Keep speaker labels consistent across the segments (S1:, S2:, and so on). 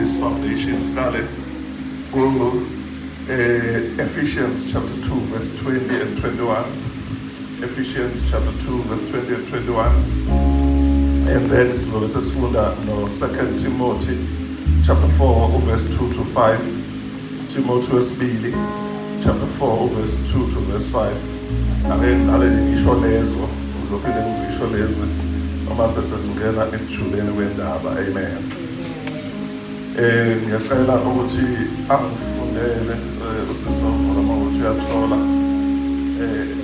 S1: this foundation. Skale, Ephesians chapter 2, verse 20 and 21. Ephesians chapter 2, verse 20 and 21. And then it's no 2 Timothy chapter 4, verse 2 to 5. Timothy verse Billy, chapter 4, verse 2 to verse 5. And then ngisho lezo, uzophinde ngizisho lezi uma sesingena ekujuleni kwendaba. Amen. Ngiyacela ukuthi angifundele usisi uma ukuthi uyathola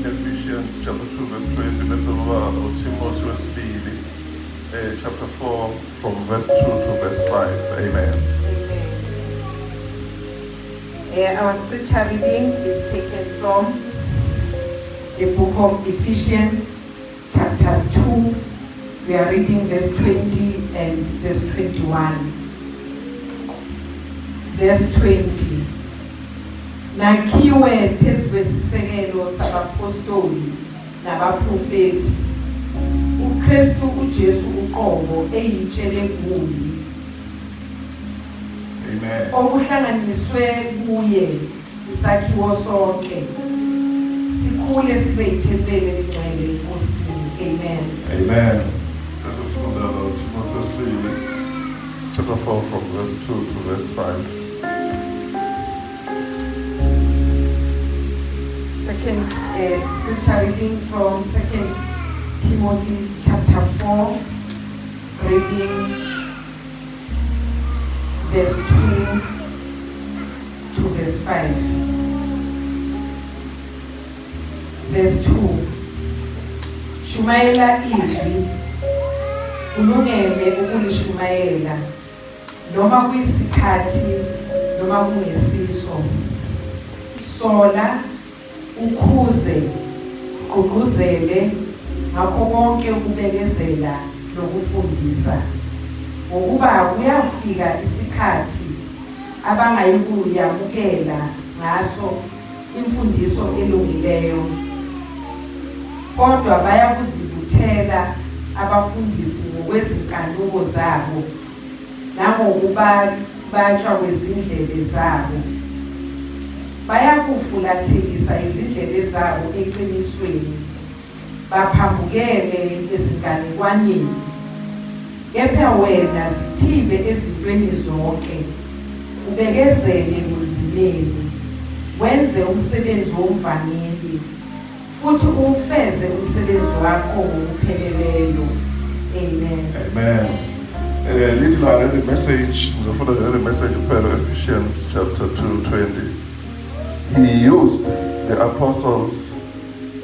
S1: Ephesians chapter 2 verse 20 bese kuba uTimothy verse 2 chapter 4 from verse 2 to verse 5. Amen.
S2: Our scripture reading is taken from the book of Ephesians chapter 2. We are reading verse 20 and verse 21. Verse 20. Nakhiwe phezu kwesisekelo sabapostoli nabaprofeti uKristu uJesu uqobo eyitshele kuyi.
S1: Amen.
S2: Okuhlanganiswe kuye isakhiwo sonke sikhule sibe yithempeli elingcwele enkosini. Amen.
S1: Amen. This is from Timothy chapter 4 from verse 2 to verse 5.
S2: Second scripture reading from 2 Timothy chapter 4, reading verse 2 to verse 5. Verse 2. Shumayela izwi, ulungele ukulishumayela, noma kuyisikhathi, noma kungesiso. Sola, ukhuze, gqugquzele, ngakho konke ukubekezela nokufundisa. Ngokuba kuyafika isikhathi abangayikuyamukela ngaso imfundiso elungileyo, kodwa bayakuzibuthela abafundisi ngokwezinkanuko zabo nangokubatshwa kwezindlebe zabo. Bayakufulathekisa izindlebe zabo eqinisweni, baphambukele ezinganekwaneni. Kepha wena zithibe ezintweni zonke, ubekezele kunzimeni, wenze umsebenzi womvangeli, futhi ufeze umsebenzi wakho ngokupheleleyo. Amen.
S1: Amen. Little I read the message, the message of Ephesians chapter 2:20. He used the apostles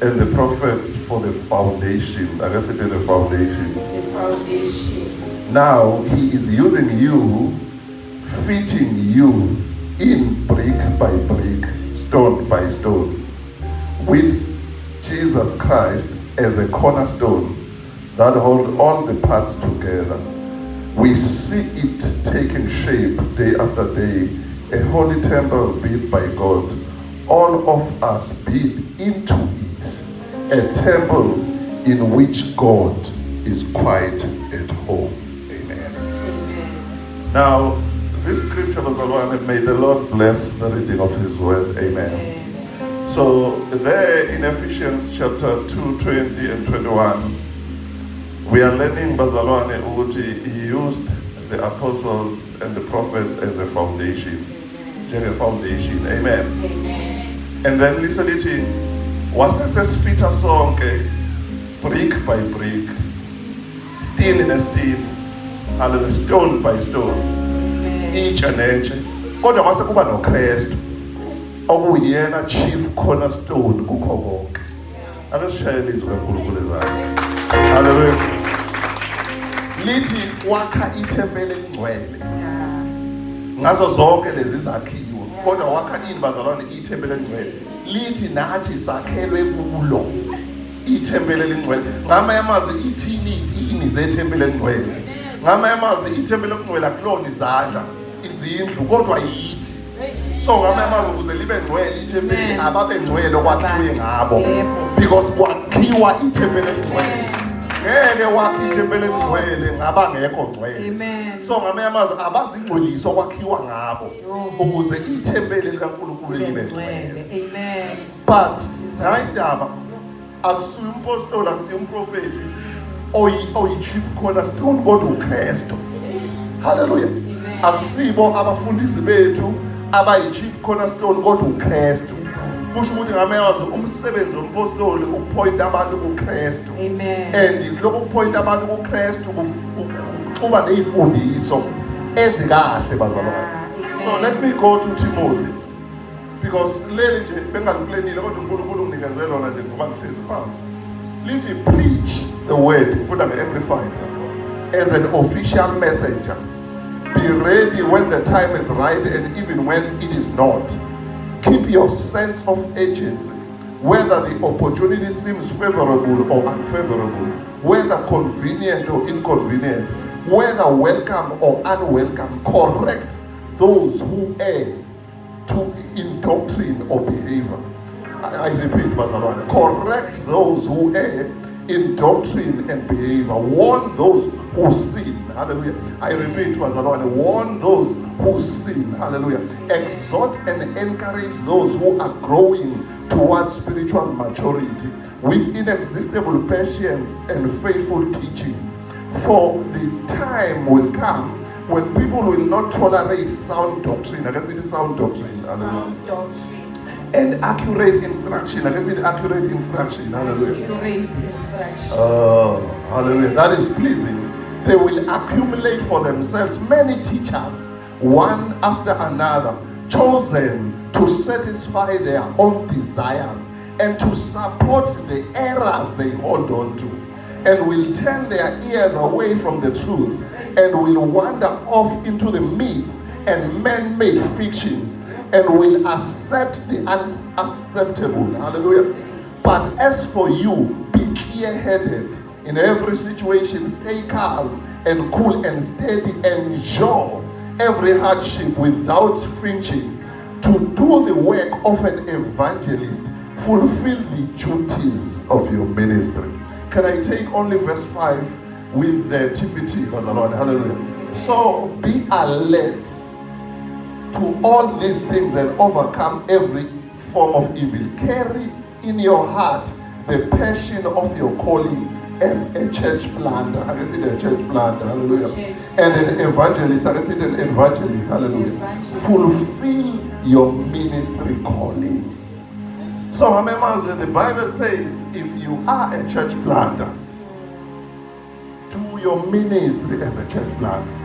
S1: and the prophets for the foundation. I guess it is the foundation.
S2: The foundation.
S1: Now he is using you, fitting you in brick by brick, stone by stone, with Jesus Christ as a cornerstone that holds all the parts together. We see it taking shape day after day, a holy temple built by God. All of us built into it, a temple in which God is quite at home. Amen.
S2: Amen.
S1: Now, this scripture was one, may the Lord bless the reading of His word. Amen.
S2: Amen.
S1: So there in Ephesians chapter 2, 20 and 21, we are learning Bazalwane Uguti, he used the apostles and the prophets as a foundation. A foundation. Amen.
S2: Amen.
S1: And then listen to it. Wasesesifitha sonke brick by brick, steel in a steel, and stone by stone, each and each. Kodwa kwase kuba noKristu okuyena chief cornerstone kukho konke. Ake sishayele izwi kaNkulunkulu ezakhe. Hallelujah. Lithi wakha ithempeli elingcwele. Ngazo zonke lezi zakhiwo, kodwa wakha ini bazalwane ithempeli elingcwele. Lithi nathi sakhelwe kulo ithempeli elingcwele. Ngamanye amazwi ithini zethempeli elingcwele. Ngamanye amazwi ithempeli elingcwele akulona izandla, izindlu, kodwa yithi. So ngamanye amazwi ukuze libe ngcwele ithempeli ababe ngcwele okwakhiwe ngabo, because kwakhiwa ithempeli elingcwele. ngeke wakhe ithempeli elingcwele ngabangekho ngcwele.
S2: Amen.
S1: So ngamanye amazwi abazingcweliso kwakhiwa ngabo ukuze ithempeli likaNkulunkulu libe ngcwele.
S2: Amen.
S1: But nayindaba akusuye umpostoli akusuye umprofeti oyi-chief cornerstone kodwa uKristu. Hallelujah. Akusibo abafundisi bethu abayi-chief cornerstone kodwa uKristu. Kusho ukuthi ngamanye amazwi umsebenzi wompostoli ukuphoyinta abantu kuKristu.
S2: Amen.
S1: And lokho kuphoyinta abantu kuKristu kuba nezifundiso ezikahle bazalwane. So let me go to Timothy. Because leli nje bengaliplanile kodwa uNkulunkulu unginikeze lona nje ngoba ngihlezi phansi. Lithi preach the word ngifunda nge-Amplified as an official messenger. Be ready when the time is right and even when it is not. Keep your sense of urgency, whether the opportunity seems favorable or unfavorable, whether convenient or inconvenient, whether welcome or unwelcome. Correct those who err in doctrine or behavior. I repeat, Bazalwane. Correct those who err in doctrine and behavior. Warn those who sin. Hallelujah. I repeat, Bazalwane. Warn those who sin. Hallelujah. Exhort and encourage those who are growing towards spiritual maturity with inexhaustible patience and faithful teaching. For the time will come when people will not tolerate sound doctrine. I guess it is sound doctrine.
S2: Sound doctrine.
S1: And accurate instruction. I guess it is accurate instruction. Hallelujah.
S2: Accurate instruction.
S1: Oh, hallelujah. That is pleasing. They will accumulate for themselves many teachers, one after another, chosen to satisfy their own desires and to support the errors they hold on to, and will turn their ears away from the truth and will wander off into the myths and man-made fictions and will accept the unacceptable. Hallelujah. But as for you, be clear-headed in every situation, stay calm and cool and steady, endure every hardship without flinching, to do the work of an evangelist, fulfill the duties of your ministry. Can I take only verse 5 with the TPT, Bazalwane? Hallelujah. So be alert to all these things and overcome every form of evil. Carry in your heart the passion of your calling as a church planter. I can see the church planter, hallelujah. And an evangelist, I can see an evangelist, hallelujah. Fulfill your ministry calling. So remember, the Bible says, if you are a church planter, do your ministry as a church planter.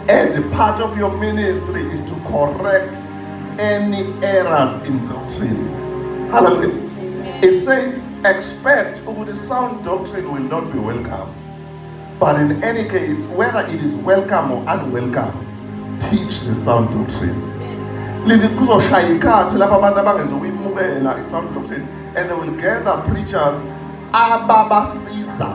S1: And part of your ministry is to correct any errors in doctrine. Hallelujah. It says, expect the sound doctrine will not be welcome. But in any case, whether it is welcome or unwelcome, teach the sound doctrine. Sound doctrine, and they will gather preachers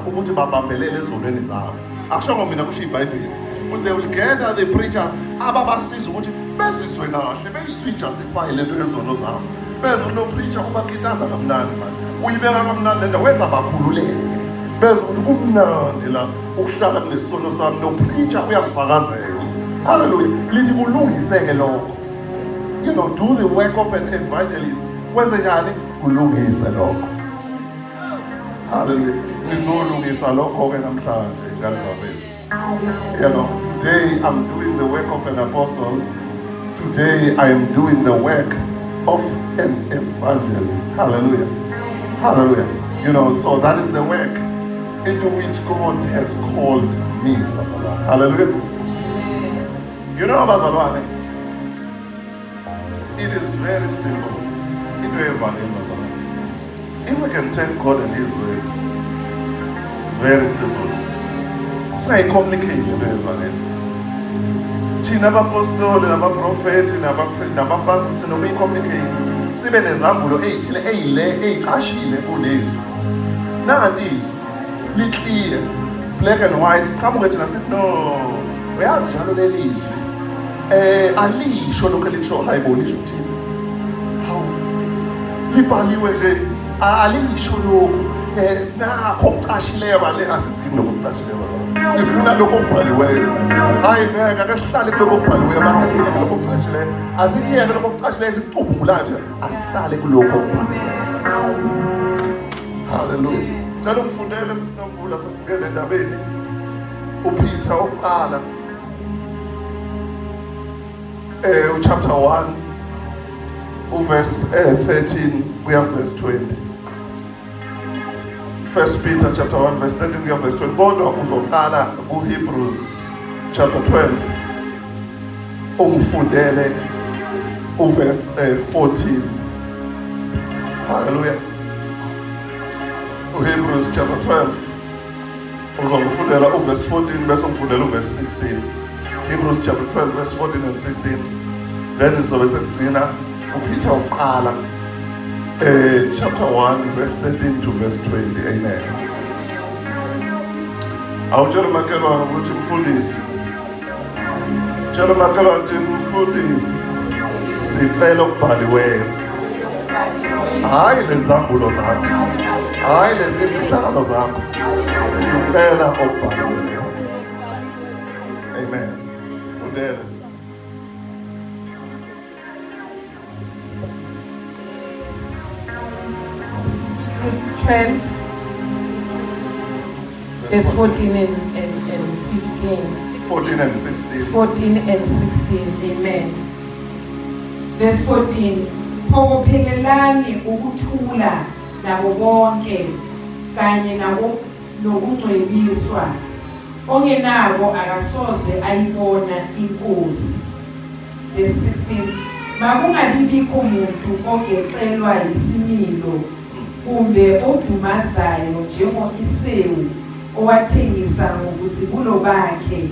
S1: ukuthi babambelele ezonweni zabo. Akusho mina kusho iBhayibheli. But they will gather the preachers ababasiza ukuthi bezizwe kahle, beyizwe justify lento yezono zabo. Bezwe lo preacher ubakitaza kamnandi manje. Uyibeka kamnandi lento wenza bakhululeke. Bezwe ukuthi kumnandi la ukuhlala kulesono sami no preacher uyakufakazela. Hallelujah. Lithi kulungiseke lokho. You know, do the work of an evangelist. Wenze njani? Kulungise lokho. Hallelujah. Ngizolungisa lokho ke namhlanje ngalizabela. You know, today I'm doing the work of an apostle. Today I am doing the work of an evangelist. Hallelujah. Hallelujah. You know, so that is the work into which God has called me. Hallelujah. You know, Bazalwane, it is very simple. If we can take God and His word, very simple. Say complicated, thina abapostoli nabaprofeti nabapastor sinobe complicated. Sibe nezambulo ezithile ezicashile kulezwi. Nanti izwi liclear, black and white. Siqhamuke thina sithi no, uyazi njalo leli izwi. Alisho lokho elikusho hayibonisho uthini. Hawu libhaliwe nje alisho lokho. sinakho okucashileyo bale asidingi lokho okucashileyo bazalwane. Sifuna lokho okubhaliweyo. Hayi ngeke ake sihlale kuloko okubhaliweyo masingiyeke lokho okucashileyo. Asikuyeke lokho okucashileyo sikucubungula nje asihlale kuloko okubhaliweyo. Hallelujah. Ngicela ungifundele sisinomvula sasingene endabeni. uPeter oqala chapter 1 verse 13 kuya verse 20. First Peter chapter 1 verse 13 kuya verse 20. Kodwa uzoqala kuHebrews chapter 12 ungifundele verse 14. Hallelujah. Hebrews chapter 12 uzongifundela verse 14 bese ungifundela verse 16. Hebrews chapter 12 verse 14 and 16. Then izobe sesigcina uPeter uqala chapter 1 verse 13 to verse 20. Amen. Awutshela umakhelwane ukuthi mfundisi. Tshela umakhelwane ukuthi mfundisi. Sicela okubhaliweyo. Hayi lezambulo zakho. Hayi lezi mfihlakalo zakho. Sicela okubhaliweyo. Amen. Fundele.
S2: 12, there's 14 and 15.
S1: 14 and 16.
S2: 14 and 16, amen. Verse 14, phokophelelani ukuthula nabo bonke kanye nabo nokungcweliswa ongenabo akasoze ayibona inkosi. Verse 16, makungabibikho umuntu ogexelwa isimilo kumbe odumazayo njengo-Esawu owathengisa ngobuzibulo bakhe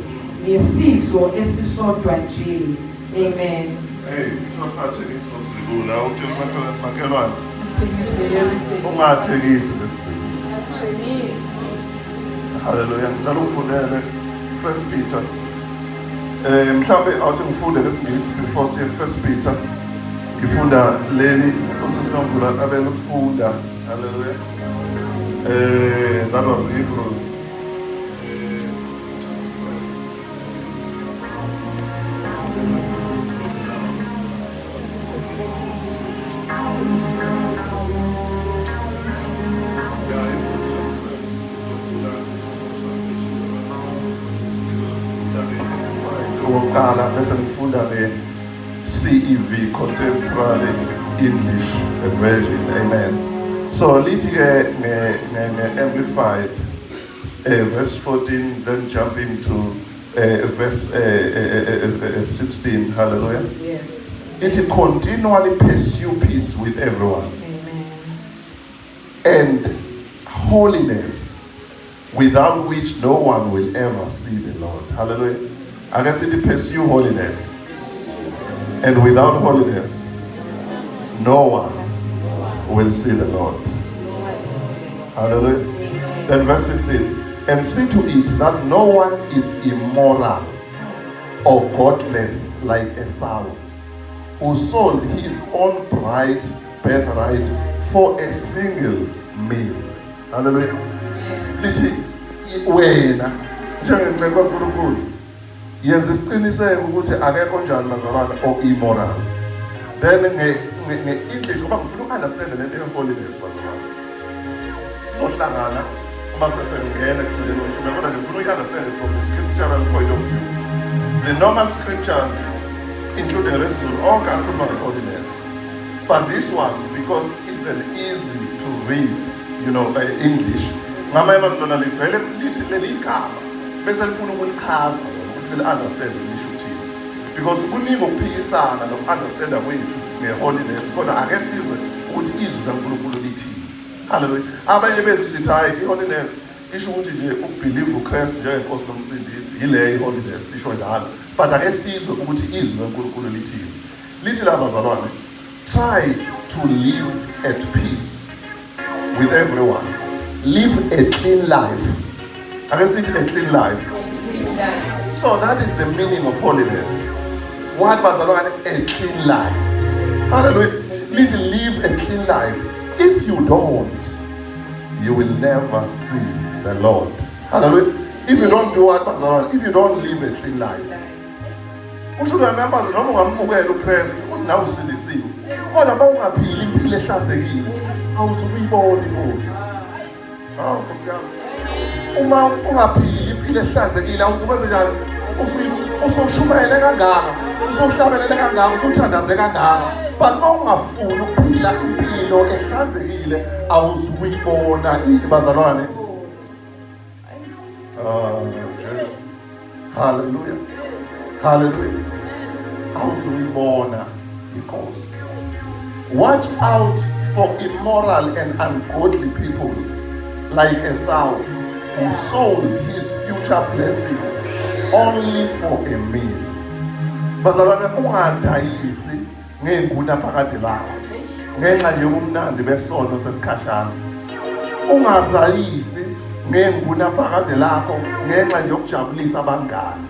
S2: nesidlo esisodwa nje. Amen.
S1: Hey, uthathekisa ngozibula utshela umakhelwane.
S2: Thengise heritage.
S1: Ungathekisi lesizibula. Hallelujah. Ngicela ungifundele First Peter. Mhlambe awuthi ngifunde ngesingisi before siye First Peter. Ngifunda leli osisinomvula abelufunda. Hallelujah. That was Hebrews. Oqala bese ngifunda CEV, Contemporary English Version. Amen. So lithi ke amplified verse 14, then jump into verse 16. Hallelujah.
S2: Yes.
S1: It continually pursue peace with everyone.
S2: Amen.
S1: And holiness, without which no one will ever see the Lord. Hallelujah. I guess it pursue holiness. And without holiness, no one will see the Lord. Hallelujah. Then verse 16. And see to it that no one is immoral or godless like Esau, who sold his own birthright for a single meal. Hallelujah. Lithi wena njengenceku kaNkulunkulu yenza isiqiniseko ukuthi akekho njani bazalwane o immoral. Then nge-English ngoba ngifuna ukunderstand lento ye-holiness bazalwane. Sizohlangana uma sesengena kujuleni wethu kodwa ngifuna uyi-understand from the scriptural point of view. The normal scriptures including lesizulu onke akhuluma nge-holiness. But this one, because it's an easy to read, English, ngamanye amazwi livele lithi leli igama bese lifuna ukulichaza ukuthi li-understand lisho uthini. Because kuningi ukuphikisana noku-understanda kwethu nge-holiness, kodwa ake sizwe ukuthi izwi kaNkulunkulu lithini. Hallelujah. Abanye bethu sithi hayi i-holiness isho ukuthi nje ukubhilieve uKristu njengenkosi nomsindisi yile i-holiness sisho njalo. But ake sizwe ukuthi izwi kaNkulunkulu lithini. Lithi la bazalwane, try to live at peace with everyone. Live a clean life. I can say it, a clean life. So that is the meaning of holiness. What bazalwane? A clean life. Hallelujah. Live a clean life. If you don't, you will never see the Lord. Hallelujah. If you don't do what, Pastor, if you don't live a clean life, you should remember that noma ungamukela uKristu ukuthi nawe usilisiwe. Kodwa bawungaphili impilo ehlanzekile, awuzubuyibona ifuthi. Hawu Nkosi yami. Uma ungaphili impilo ehlanzekile, awuzukwenze njani? Usushumayele kangaka, usuhlabelele kangaka, usuthandaze kangaka. But uma ungafuni ukuphila impilo ehlanzekile, awuzubuyibona ini bazalwane. Jesus. Hallelujah. Hallelujah. Awuzuyibona inkosi. Watch out for immoral and ungodly people like Esau, who sold his future blessings only for a meal. Bazalwane, ungadayisi ngenguna phakade lakho ngenxa yobumnandi besono sesikhashana. Ungadayisi ngenguna phakade lakho ngenxa yokujabulisa abangani.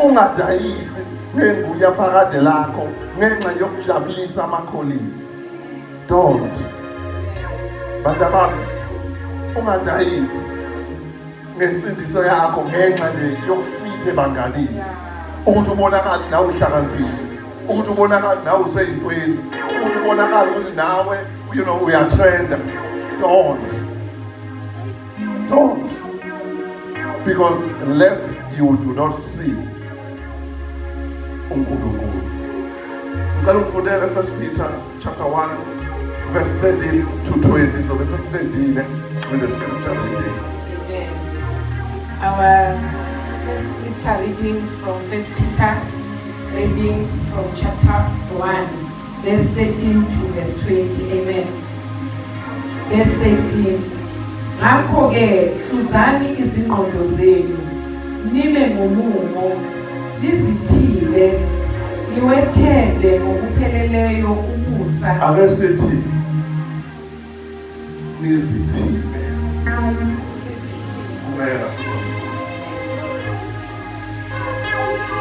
S1: Ungadayisi ngenguya phakade lakho ngenxa yokujabulisa amakholisi. Don't. Bantu bami, ungadayisi ngensindiso yakho ngenxa nje yokufithe banganini. Ukuthi ubonakala nawe uhlakaniphile. Ukuthi ubonakala nawe useyintweni. Ukuthi ubonakala ukuthi nawe we are trend. Don't. Because unless you do not see uNkulunkulu. Ngicela ukufundela 1 Peter chapter 1 verse 13 to 20. So this is the with the scripture reading.
S2: Amen. Our scripture readings from 1 Peter, reading from chapter 1, verse 13 to verse 20. Amen. Verse 13. Ngakho-ke hluzani izingqondo zenu, nibe ngomumo, nizithile, niwethembe ngokupheleleyo umusa.
S1: Ake sithi nizithile.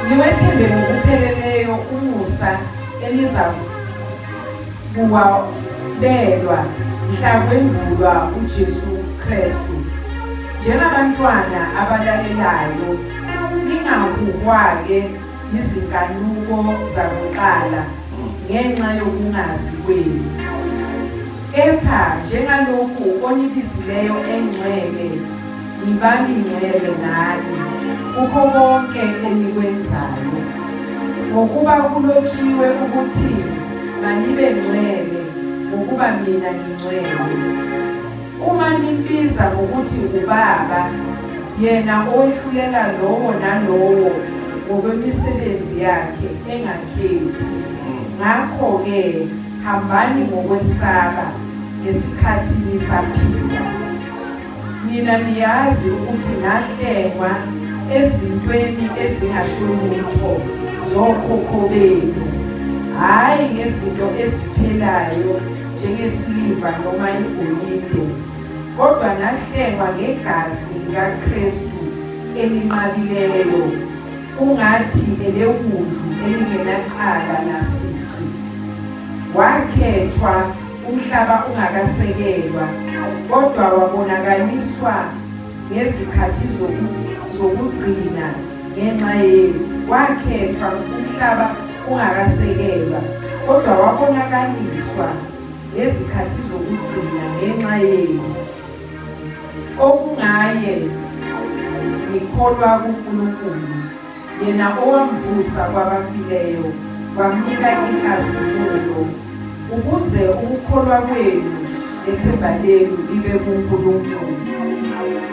S2: Niwethembe ngokupheleleyo umusa eliza kuwabelwa mhla kwembulwa uJesu Kristu. Njengabantwana abalalelayo, ningabukwake izinkanuko zakuqala ngenxa yokungazi kwenu. Kepha njengalokhu onibizileyo engcwele, nibangcwele nani kukho konke enikwenzayo. Ngokuba kulotshiwe ukuthi manibe ngcwele ngokuba mina ngingcwele. Uma nimbiza ngokuthi ubaba, yena owehlulela lowo nalowo ngokwemisebenzi yakhe engakhethi. Ngakho-ke hambani ngokwesaba ngesikhathi nisaphila. Mina niyazi ukuthi nahlengwa ezintweni ezingasho lutho zokhokho benu, hhayi ngezinto eziphelayo njengesiliva noma igolide, kodwa nahlengwa ngegazi likaKristu elinqabileyo, ungathi elewundlu elingenacala nasici. Wakhethwa umhlaba ungakasekelwa, kodwa wabonakaliswa ngezikhathi zokugcina ngenxa yenu. Wakhethwa umhlaba ungakasekelwa, kodwa wabonakaliswa ngezikhathi zokugcina ngenxa yenu. Okungaye nikholwa kuNkulunkulu, yena owamvusa kwabafileyo, wamnika inkazimulo, ukuze ukukholwa kwenu nethemba lenu libe kuNkulunkulu.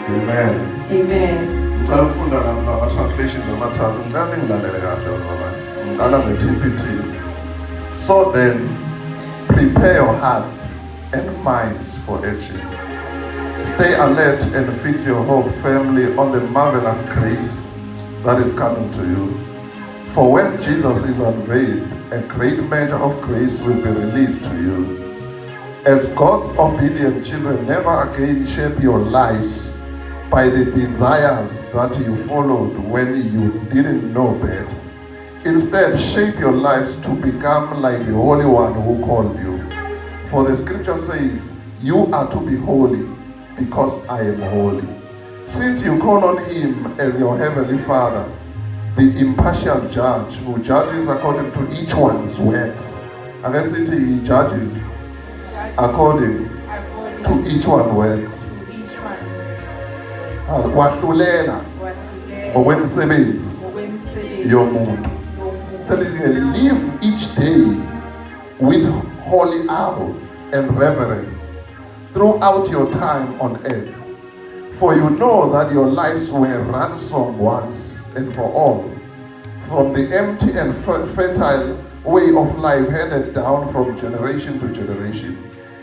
S1: Amen.
S2: Amen.
S1: Ngicela ukufunda nama-translations amathathu. Ngicela ningilalele kahle bazalwane. Ngiqala nge-TPT. So then, prepare your hearts and minds for action. Stay alert and fix your hope firmly on the marvelous grace that is coming to you. For when Jesus is unveiled, a great measure of grace will be released to you. As God's obedient children, never again shape your lives by the desires that you followed when you didn't know better. Instead, shape your lives to become like the Holy One who called you. For the scripture says, you are to be holy because I am holy. Since you call on him as your heavenly Father, the impartial judge who judges according to each one's works. I guess he judges according to each one's works. Wahlulela ngokwemisebenzi yomuntu. So live each day with holy awe and reverence throughout your time on earth. For you know that your lives were ransomed once and for all from the empty and fertile way of life handed down from generation to generation.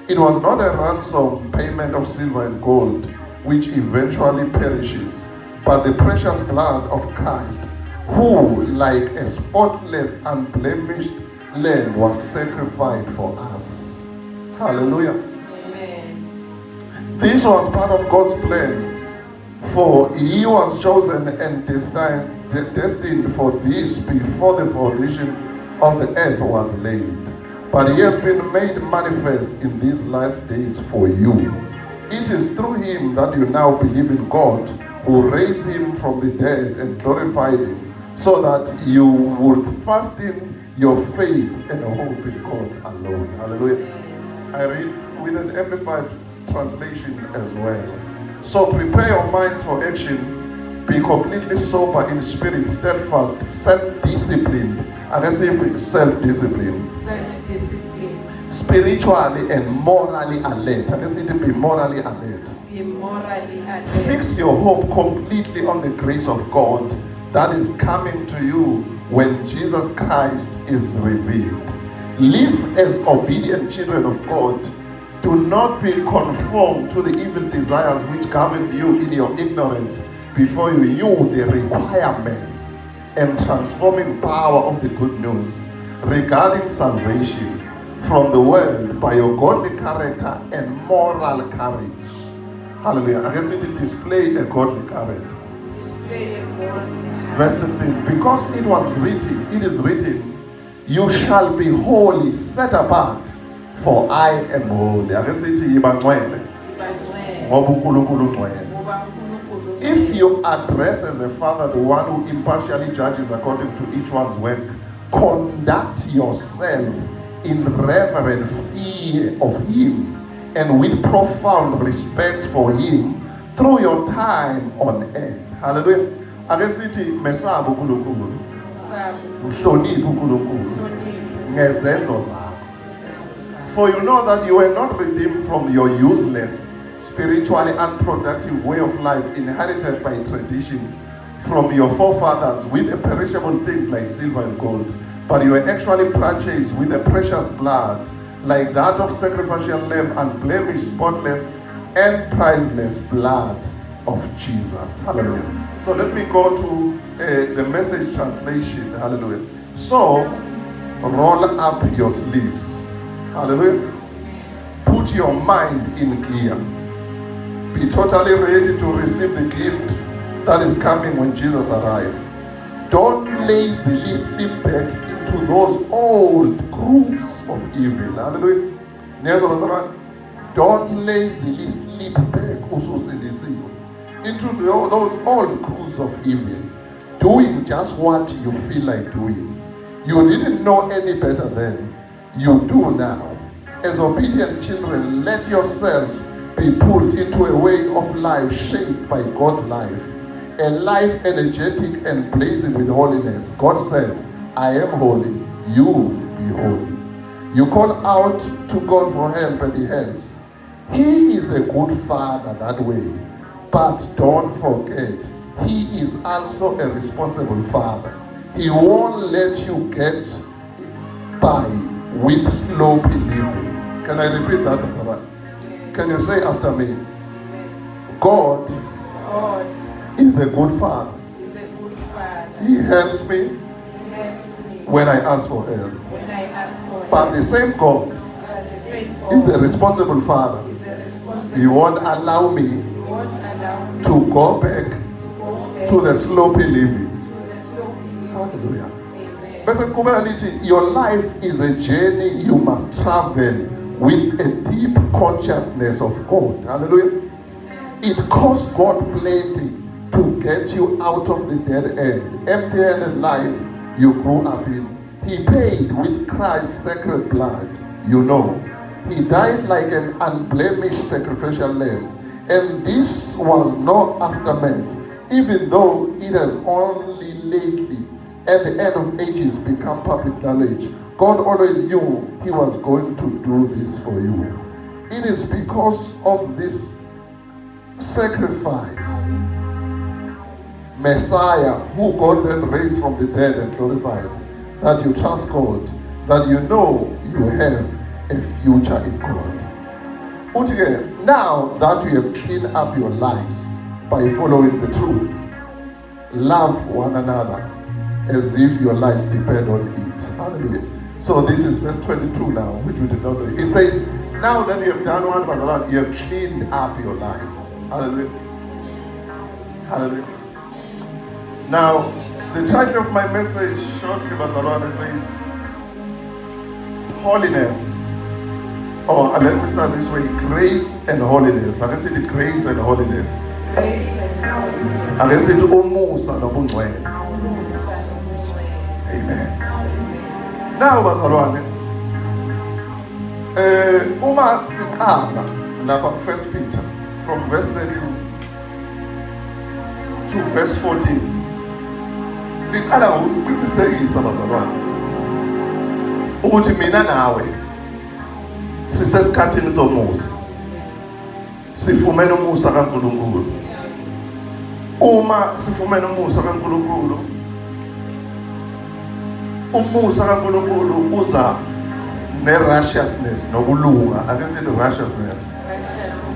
S1: It was not a ransom payment of silver and gold, which eventually perishes, but the precious blood of Christ, who, like a spotless, unblemished lamb, was sacrificed for us. Hallelujah. Amen. This was part of God's plan, for he was chosen and destined for this before the foundation of the earth was laid. But he has been made manifest in these last days for you. It is through him that you now believe in God, who raised him from the dead and glorified him, so that you would fasten your faith and hope in God alone. Hallelujah. I read with an amplified translation as well. So prepare your minds for action. Be completely sober in spirit, steadfast, self-disciplined. And I say self-disciplined. Self-disciplined. Spiritually and morally alert. And I say to be morally alert. Be morally alert. Fix your hope completely on the grace of God that is coming to you when Jesus Christ is revealed. Live as obedient children of God. Do not be conformed to the evil desires which governed you in your ignorance before you knew the requirements and transforming power of the good news regarding salvation from the world by your godly character and moral courage. Hallelujah. I guess it display a godly courage. Display a godly courage. Verse 16. Because it is written, you shall be holy, set apart, for I am holy. I guess it if you address as a father the one who impartially judges according to each one's work, conduct yourself in reverent fear of him and with profound respect for him through your time on earth. Hallelujah. Akesithi mesabu uNkulunkulu. Uhloniphe uNkulunkulu ngezenzo zakho. For you know that you were not redeemed from your useless, spiritually unproductive way of life inherited by tradition from your forefathers with the perishable things like silver and gold, but you were actually purchased with the precious blood like that of sacrificial lamb, unblemished, spotless, and priceless blood of Jesus. Hallelujah. So let me go to the Message translation. Hallelujah. So roll up your sleeves. Hallelujah. Put your mind in gear. Be totally ready to receive the gift that is coming when Jesus arrives. Don't lazily slip back into those old grooves of evil. Hallelujah. Don't lazily slip back into those old grooves of evil, doing just what you feel like doing. You didn't know any better then. You do now. As obedient children, let yourselves be pulled into a way of life shaped by God's life. A life energetic and blazing with holiness. God said, I am holy, you be holy. You call out to God for help and he helps. He is a good father that way. But don't forget, he is also a responsible father. He won't let you get by with sloppy living. Can I repeat that, Pastor? Can you say after me? God is a good father. He helps me when I ask for help. But the same God is a responsible father. He won't allow me to go back to the sloppy living. Hallelujah. Your life is a journey you must travel with a deep consciousness of God. Hallelujah. It cost God plenty to get you out of the dead end, empty-handed life you grew up in. He paid with Christ's sacred blood, you know. He died like an unblemished sacrificial lamb. And this was no aftermath, even though it has only lately, at the end of ages, become public knowledge. God always knew he was going to do this for you. It is because of this sacrifice, Messiah, who God then raised from the dead and glorified, that you trust God, that you know you have a future in God. Now that you have cleaned up your lives by following the truth, love one another as if your lives depend on it. Hallelujah. So this is verse 22 now, which we did not read. It says, now that you have done one Bazalwane, you have cleaned up your life. Hallelujah. Hallelujah. Now, the title of my message shortly, Bazalwane, says, Holiness. Or let me start this way, grace and holiness. I can say the grace and holiness.
S2: Grace and holiness.
S1: I can say the umusa nobungcwele. Amen. Now, Bazalwane, uma siqala lapha 1 Peter from verse 13 to verse 14. Liqala ngokusiqinisekisa bazalwane ukuthi mina nawe sisesikhathini somusa. Sifumene umusa kaNkulunkulu. Uma sifumene umusa kaNkulunkulu, umusa kaNkulunkulu uza ne-righteousness, nokulunga. Ake sithi righteousness,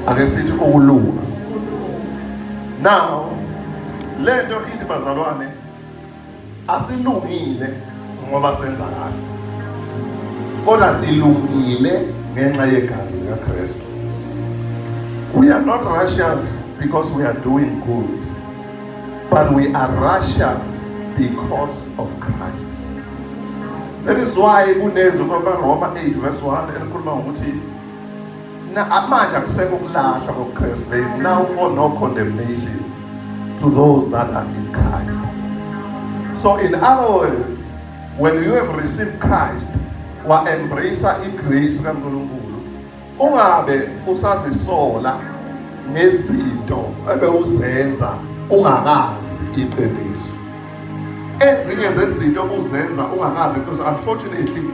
S1: ake sithi ukulunga. Now, lento ithi bazalwane, asilungile ngoba senza kahle, kodwa silungile ngenxa yegazi likaKristu. We are not righteous because we are doing good, but we are righteous because of Christ. That is why kunezwi kwaRoma 8 verse 1 elikhuluma ngokuthi manje akusekho ukulahla koKristu. There is now for no condemnation to those that are in Christ. So in other words, when you have received Christ, wa embrace igrace kaNkulunkulu, ungabe usazisola ngezinto ebewuzenza ungakazi iqiniso. Ezinye zezinto obuzenza ungakazi iqiniso, unfortunately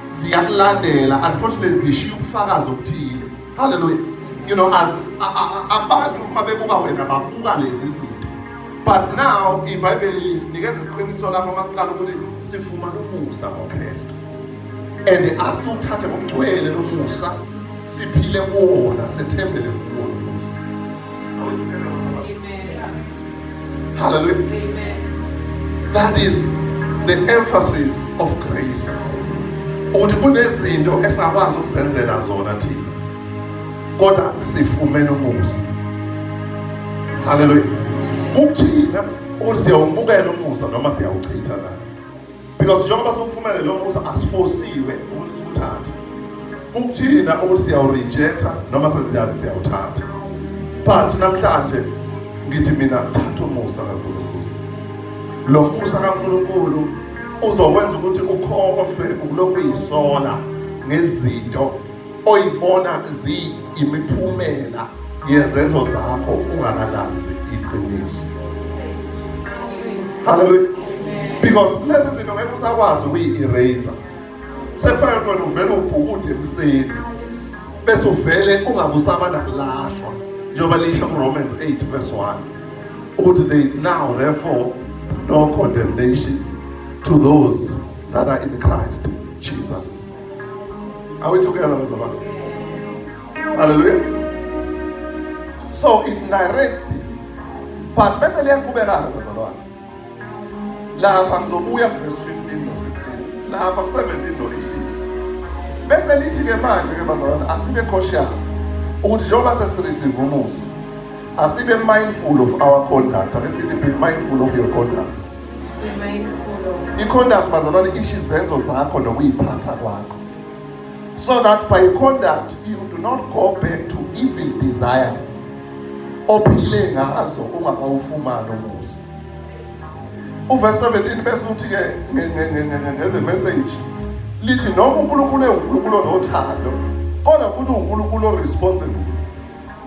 S1: ziyakulandela, unfortunately zishiya ubufakazi obuthile. Hallelujah. You know, as abantu uma bebuka wena babuka lezi zinto. But now iBhayibheli isinikeza isiqiniso lapho masiqala ukuthi sifumana umusa ngoKristu. And asiwuthathe ngokugcwele lo musa, siphile kuwona, sethembele kuwona umusa. Hallelujah. Amen. That is the emphasis of grace. Ukuthi kunezinto esingakwazi ukuzenzela zona thina, kodwa sifumene umusa. Hallelujah. Kuthina ukuthi siyawubukela umusa noma siyawuchitha na. Because njengoba sifumene lo musa asifosiwe ukuthi siwuthathe. Kuthina ukuthi siyawurejecta noma siyawuthatha. But namhlanje ngithi mina thatha umusa kaNkulunkulu. Lo musa kaNkulunkulu uzokwenza ukuthi ukhohlwe ukulokhu isola ngezinto oyibona ziyimiphumela yezenzo zakho ungakalazi iqiniso. Hallelujah. Because lezi zinto ngeke usakwazi ukuyi-eraser. Sefana wena uvele ubhukude emseni bese uvele ungabusabana kulashwa. Njengoba lisho kuRomans 8 verse 1 ukuthi there is now therefore no condemnation to those that are in Christ Jesus. Are we together, bazalwane? Hallelujah. So it narrates this. But bese liyaqhubeka bazalwane. Lapha ngizobuya verse 15 no 16. Lapha 17 no 18. Bese lithi ke manje ke bazalwane asibe cautious ukuthi njengoba sesireceive umusa, asibe mindful of our conduct. Asibe be mindful of your conduct.
S2: Be mindful of
S1: I-conduct bazalwane isho izenzo zakho nokuyiphatha kwakho. So that by conduct you do not go back to evil desires ophile ngazo ungakawufumani umusa. Uverse 17 bese uthi-ke the message lithi noma uNkulunkulu uNkulunkulu onothando kodwa futhi uNkulunkulu o-responsible.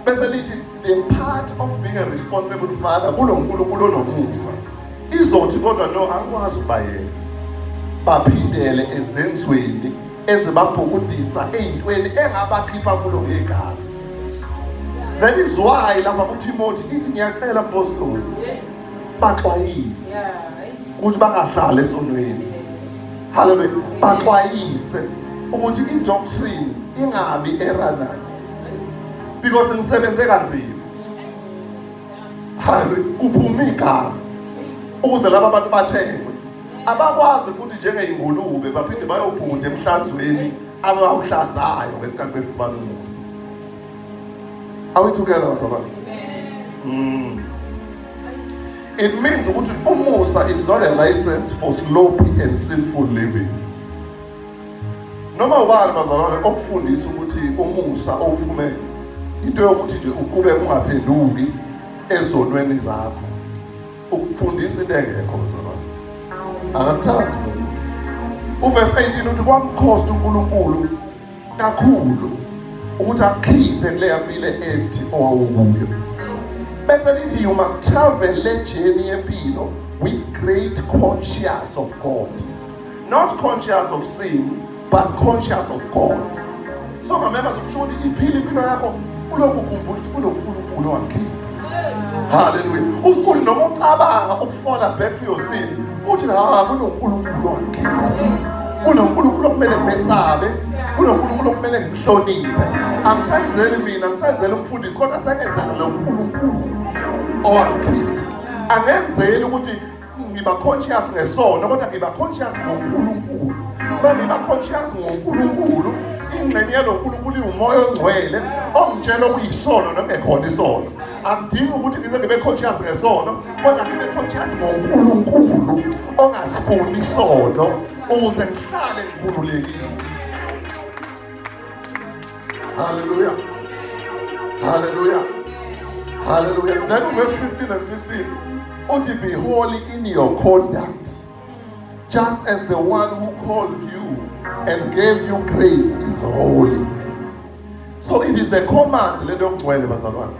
S1: Bese lithi the part of being a responsible father kulo uNkulunkulu onomusa izothi kodwa no angikwazi ukubayela baphindele ezenzweni ezibabhukudisa eyintweni engabakhipha kulo ngegazi. That is why lapha kuTimothy ithi ngiyacela apostoli baxwayise ukuthi bangahlali esonweni. Hallelujah. Baxwayise ukuthi i-doctrine ingabi erroneous because ngisebenze kanzima. Hallelujah. Kuphuma igazi ukuze laba bantu bathengwe. Abakwazi futhi njengeyingulube baphinde bayobhunda emhlanzweni abawuhlanzayo ngesikhathi befumana umusa. Are we together, bazalwane? It means ukuthi umusa is not a license for sloppy and sinful living. Noma ubani bazalwane okufundisa ukuthi umusa owufumene into yokuthi nje uqhubeke ungaphenduki ezonweni zakho. Ukufundisa into engekho bazalwane. Akathandi. Uverse 18 uthi kwamkhosta uNkulunkulu kakhulu ukuthi akhiphe kuleya mpilo empty owawukuyo. Bese lithi you must travel le journey yempilo with great conscious of God. Not conscious of sin, but conscious of God. So ngamema zokusho ukuthi iphila impilo yakho ulokhu ukhumbula ukuthi kunoNkulunkulu owakhipha. Hallelujah. Usikuli noma ucabanga ukufalla back to your sin, uthi kunoNkulunkulu owakhipha. KunoNkulunkulu okumele kumesabe, kunoNkulunkulu okumele ngimhloniphe. Angisenzeli mina, angisenzeli umfundisi kodwa sekenzela lo nkulunkulu owakhipha. Angenzeli ukuthi ngiba conscious ngesono kodwa ngiba conscious ngoNkulunkulu. Ngiba conscious ngoNkulunkulu, ingxenye loNkulunkulu umoya ongcwele ongitshela okuyisono nongekhona isono. Angidingi ukuthi ngibe conscious ngesono kodwa ngibe conscious ngoNkulunkulu ongasifuni isono ukuze ngihlale ngikhululekile. Hallelujah. Hallelujah. Hallelujah. Then verse 15 and 16. Uthi be holy in your conduct, just as the one who called you and gave you grace is holy. So it is the command, let them dwell bazalwane.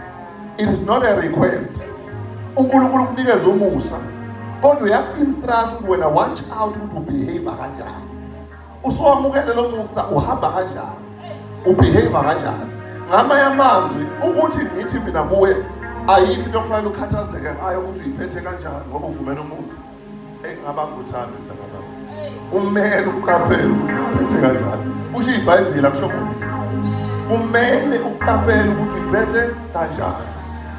S1: It is not a request. uNkulunkulu kunikeza umusa, kodwa uyaku-instruct wena watch out to behave kanjani. Uswamukele lo musa uhamba kanjani, ubehave kanjani. Ngamanye amazwi ukuthi ngithi mina kuwe ayikho into okufanele ukhathazeke ngayo ukuthi uyiphethe kanjani ngoba uvumela umusa. Ngabakuthanda mntana. Umele ukuqaphela ukuthi uyiphethe kanjani. Kusho iBhayibheli akusho ukuthi umele ukuqaphela ukuthi uyiphethe kanjani.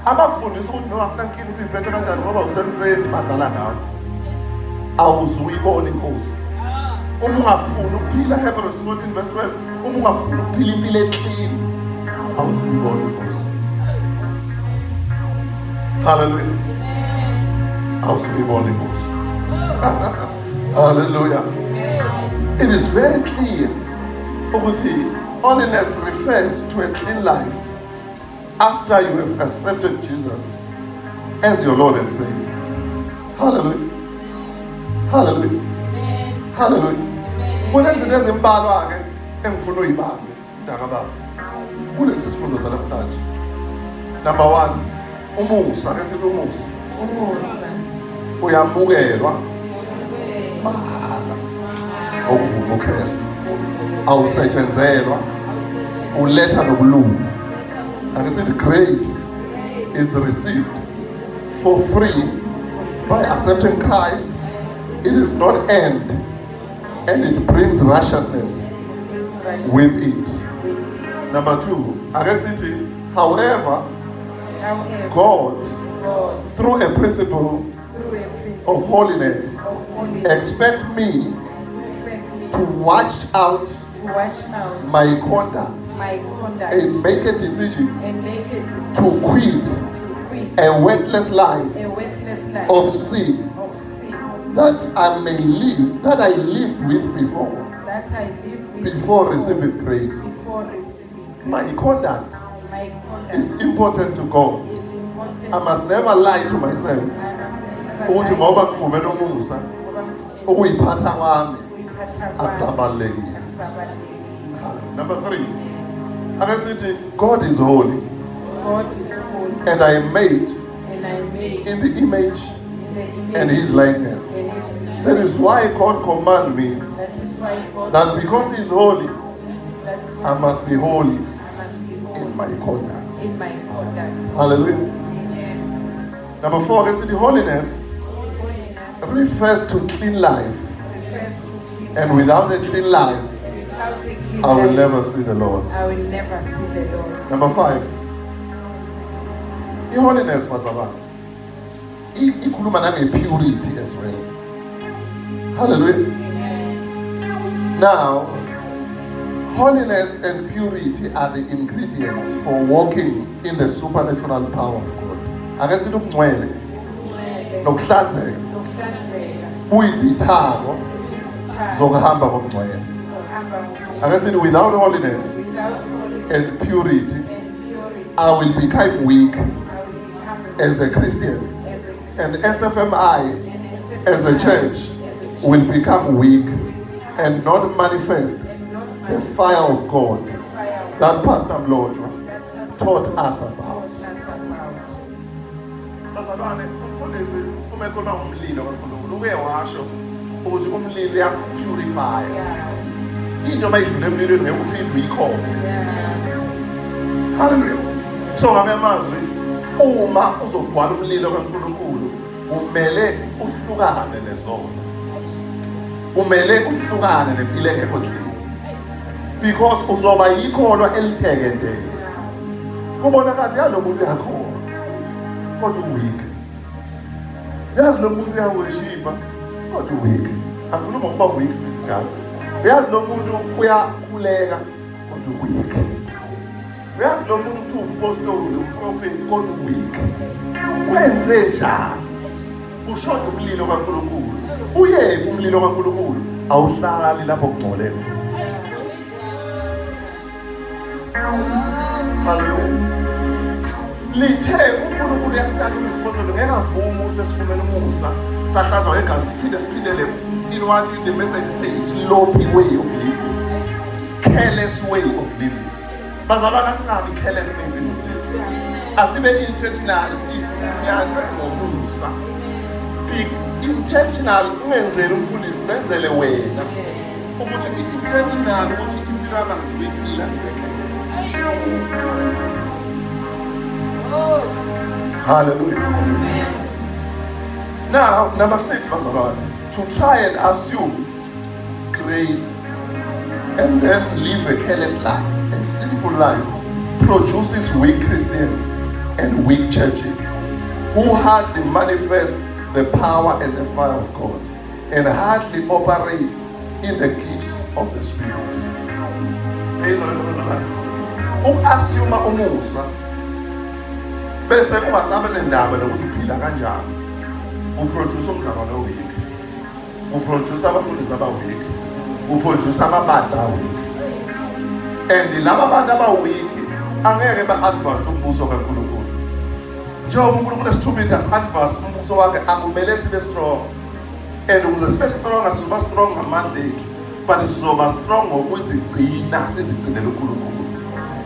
S1: Abakufundisa ukuthi noma akunankini ukuthi uyiphethe kanjani ngoba usemseni badlala nawe. Awuzuyibona inkosi. Uma ungafuni ukuphila Hebrews 14 verse 12, uma ungafuni ukuphila impilo eclean, awuzuyibona inkosi. Hallelujah. Awuzuyibona inkosi. Hallelujah. It is very clear ukuthi holiness refers to a clean life after you have accepted Jesus as your Lord and Savior. Hallelujah. Hallelujah. Hallelujah. Kunezinto ezimbalwa-ke engifuna uyibambe ntanga baba kulesi sifundo sanamhlanje. Number 1, umusa. Ake sithi umusa.
S2: Umusa.
S1: Uyamukelwa mahhala okuvuma uKristu. Awusetshenzelwa, uletha nokulunga. Ake sithi grace is received for free by accepting Christ. It is not earned, and it brings righteousness with it. Number 2, ake sithi however God through a principle of holiness expect me to watch out my conduct and make a decision to quit a worthless life of sin that I lived with before receiving grace. My conduct is important to God. I must never lie to myself. Ukuthi ngoba ngivumela umusa ukuyiphatha kwami akusabalekile. Number 3. Akasithi God is holy.
S2: God is holy.
S1: And I am made
S2: And I made
S1: in the image
S2: in the image
S1: and his likeness.
S2: and his
S1: That is why God command me
S2: That is why God
S1: that because he is holy,
S2: that is
S1: I must be holy
S2: I must be holy
S1: in my conduct.
S2: in my conduct.
S1: Hallelujah.
S2: Amen.
S1: Number 4, I said holiness
S2: Holiness
S1: refers to clean life.
S2: refers to clean
S1: And without a clean life,
S2: and without a clean
S1: I will
S2: life,
S1: never see the Lord.
S2: I will never see the Lord.
S1: Number 5, holiness bazalwane ikhuluma nange-purity as well. Hallelujah. Now, holiness and purity are the ingredients for walking in the supernatural power of God. Ake sithi ukungcwele nokuhlanzeka
S2: Nokuhlanzeka,
S1: kuyizithako
S2: izithako,
S1: zokuhamba komngcwele.
S2: zokuhamba ngomoya.
S1: Ake sithi without holiness
S2: Without holiness
S1: and purity,
S2: and purity,
S1: I will become weak
S2: I will become
S1: as a Christian.
S2: as a
S1: And SFMI
S2: and
S1: as a church will become weak and not manifest
S2: and not
S1: the fire of God
S2: fire
S1: that Pastor Mlotshwa
S2: that
S1: taught us about.
S2: taught us about.
S1: Bazalwane, umfundisi uma ekhuluma ngomlilo kaNkulunkulu uke washo ukuthi umlilo uyapurify.
S2: Yeah,
S1: Into mayidlule emlilweni ngeke uphinde uyikhombe.
S2: yeah.
S1: Hallelujah. So ngamanye amazwi uma uzogcwala umlilo kaNkulunkulu kumele uhlukane nesono. Kumele uhlukane nempilo engekho clean. Because uzoba yikholwa elitekenteke. Kubonakala yalo muntu yakho kodwa weak. Yazi lo muntu uyaworshipa kodwa weak. Angikhuluma ngokuba weak physical. Yazi lo muntu uyakhuleka kodwa weak. Yazi lo muntu uthi umpostoli, umprofeti kodwa weak. Kwenze njani? Ushoda umlilo kaNkulunkulu. Uyephi umlilo kaNkulunkulu? Awuhlali lapho kungcoleke. Hallelujah. Lithe uNkulunkulu uyasithatha iresponsibility ngeke avuma usesifumene umusa sahlanzwa ngegazi siphindele in what in the message it says it's sloppy way of living, careless way of living. Bazalwane asingabi careless ngempilo zethu. Asibe intentional sifunyanwe ngomusa. Be intentional ungenzeli umfundisi senzele wena. Ukuthi intentional ukuthi impilo yami ngizoyiphila ibe careless. Hallelujah. Now, number 6, bazalwane, to try and assume grace and then live a careless life and sinful life produces weak Christians and weak churches who hardly manifest the power and the fire of God and hardly operates in the gifts of the Spirit. Assume umusa bese ungasabe nendaba lokuthi uphila kanjani. Uproduce umzalwane weak. Uproduce abafundisi abaweak. Uproduce amabandla aweak. And laba bantu abaweak angeke ba-advance umbuso kaNkulunkulu. Njengoba uNkulunkulu esithubile as-advance umbuso wakhe akumele sibe strong. And ukuze sibe strong asizoba strong ngamandla ethu, but sizoba strong ngokuzigcina sizigcinele uNkulunkulu.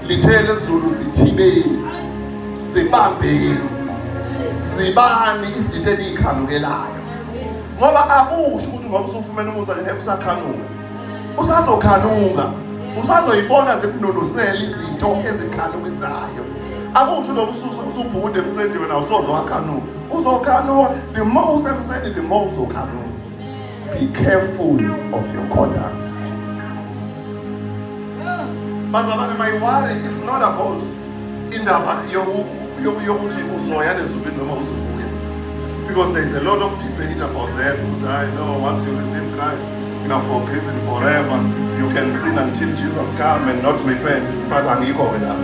S1: Lithele isiZulu sithibeni, sibambeni, sibani izinto ezikhanukelayo. Ngoba akusho ukuthi ngoba usufumene umusa nje usakhanuka. Usazokhanuka. Usazoyibona zikunulusela izinto ezikhanukisayo. Akusho lo usubhude emsendweni wena usozo wakhanuka. Uzokhanuka, the more usemsendweni the more uzokhanuka. Be careful of your conduct. Bazalwane, my worry is not about indaba yokuthi uzoya nezulwini noma uzobuya. Because there is a lot of debate about that. I know once you receive Christ, you are forgiven forever. You can sin until Jesus come and not repent. But angikho wena.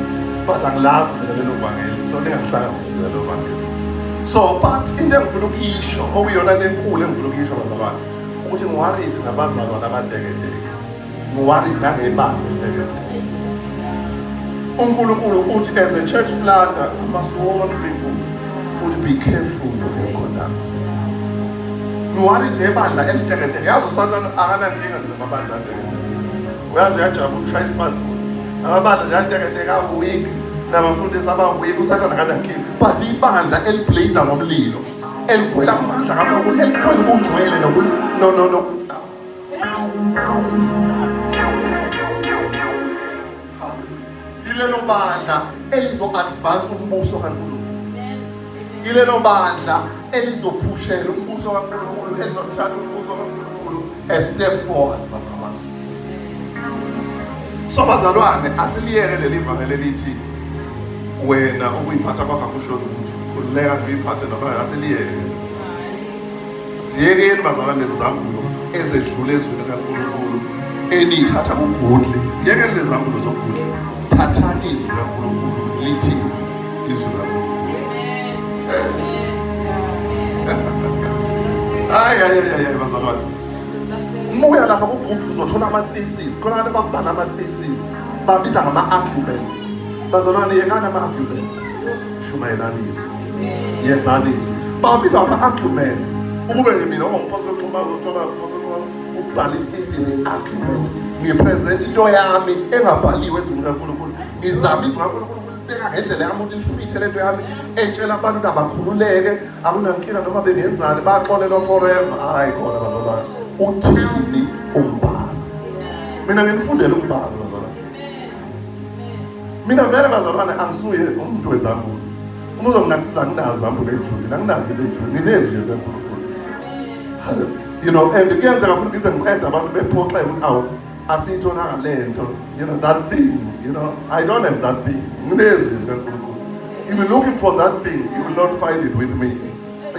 S1: But angilazi mina lelo vangeli. So ningahlanganisi lelo vangeli. So but into engifuna ukuyisho okuyona lenkulu engifuna ukuyisho bazalwane ukuthi ngiworried ngabazalwane abadeketeke. Ngiworried nangebandla uNkulunkulu uthi as a church planter I must warn people would be careful of your conduct. Ngiwari ngebandla eliteketeke. Yazi uSathane akanankinga namabandla ateketeke. Uyazi uyajabu ushaya isiphansi. Amabandla ateketeke weak nabafundisi aba-weak uSathane akanankinga. But ibandla eliblazer ngomlilo elikhwela amandla kaNkulunkulu elikhwela ubungcwele no. Ilelo bandla elizo-advance umbuso kaNkulunkulu. Ilelo bandla elizophushela umbuso kaNkulunkulu, elizothatha umbuso kaNkulunkulu a step forward. So bazalwane, asiliyeke leli vangeli elithi wena ukuyiphatha kwakho akusho lutho. Kuleka ngiyiphathe noma asiliyeke. Siyekeni bazalwane lezambulo ezedlule ezweni kaNkulunkulu enithatha kuGudli. Siyekeni lezambulo zoGudli. Thathani izwi kaNkulunkulu lithi izwi kaNkulunkulu. Ay bazalwane. Muya lapha kuGudli uzothola ama-thesis. Khona abantu ababhala ama-thesis babiza ngama-arguments. Bazalwane yekani ama-arguments. Shumayelani izwi. Yenzani izwi. Babiza ngama-arguments. Ukube mina ongumphostoli oxhumana uthola ukubhala i-thesis i-argument. Ngipresent into yami engabhaliwe ezweni kaNkulunkulu. Ngizama izwi kaNkulunkulu beka ngendlela yami ukuthi lifithe lento yami etshela abantu ukuthi abakhululeke, akunankinga noma bengenzani, baxolelwa forever. Hayi khona bazalwane. Uthini umbhalo? Mina nginifundele umbhalo bazalwane. Mina vele bazalwane angisuye umuntu wezambulo. Umuntu onginakusiza nginazi izambulo ejulile, anginazi lejulile. Nginezwi likaNkulunkulu. You know, and kuyenzeka futhi ngize ngiqeda abantu bephoxeke ukuthi awu asiyithonanga lento, you know, that thing, you know, I don't have that thing. If you're looking for that thing, you will not find it with me.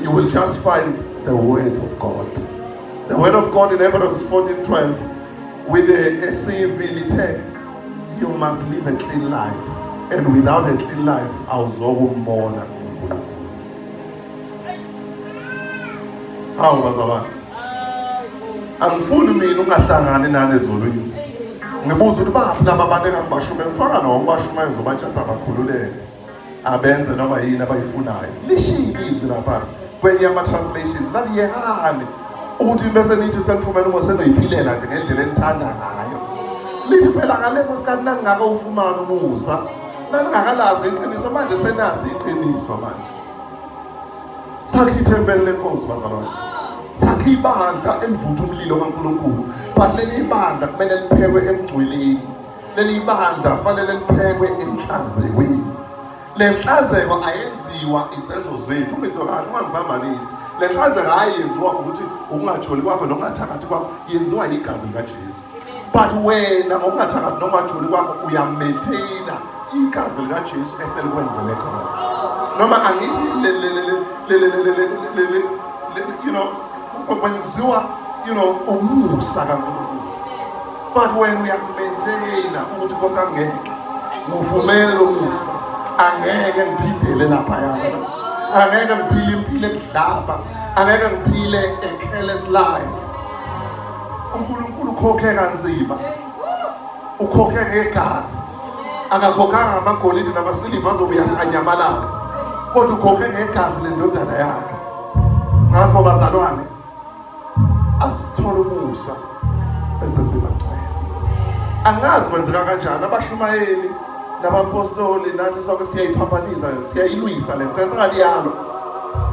S1: You will just find the word of God. The word of God in Hebrews 14:12 with a CV 10, you must live a clean life, and without a clean life awuzokumbona uNkulunkulu. Hawu bazalwane, angifuni mina ungahlangani nani ezolweni. Ngibuza ukuthi baphi laba abantu engangibashumayeza. Kuthiwa nokubashumayeza ubatshata abakhululeke abenze noma yini abayifunayo. Lishilo izwi lapha kwenye ama-translations laliyekani ukuthi bese nithi senifumene uma senoyiphilela nje ngendlela enithanda ngayo. Lithi phela ngaleso sikhathi naningaka ufumana umusa, naningakalazi iqiniso, manje senazi iqiniso manje. Sakhe ithempeli lenkosi bazalwane. Sakhe ibandla elivutha umlilo kaNkulunkulu. But leli bandla kumele liphekwe emgcweleni. Leli bandla kufanele liphekwe enhlazekweni. Le nhlazeko ayenziwa izenzo zethu. Umizwa kahle ungangibambanisi. Le nhlazeko ayenziwa ukuthi ungatholi kwakho nokungathakathi kwakho, yenziwa igazi likaJesu. But wena ngokungathakathi nokungatholi kwakho uyamaintaina igazi likaJesu eselikwenzele khona. Noma angithi you know, kwenziwa, you know, umusa kaNkulunkulu. But when we are maintained ukuthi Nkosi angeke ngivumele lo musa, angeke ngiphindele lapha yana, angeke ngiphile impilo ebudlapha, angeke ngiphile a careless life. uNkulunkulu ukhokhe kanzima, ukhokhe ngegazi, akakhokhanga amagolide namasiliva azobuya anyamalala, kodwa ukhokhe ngegazi lendodana yakhe. Ngakho bazalwane, asithole umusa bese sibangcwele. Angazi kwenzeka kanjani, abashumayeli nabapostoli nathi sonke siyayiphambanisa, siyayilwisa le sense ngaliyalo.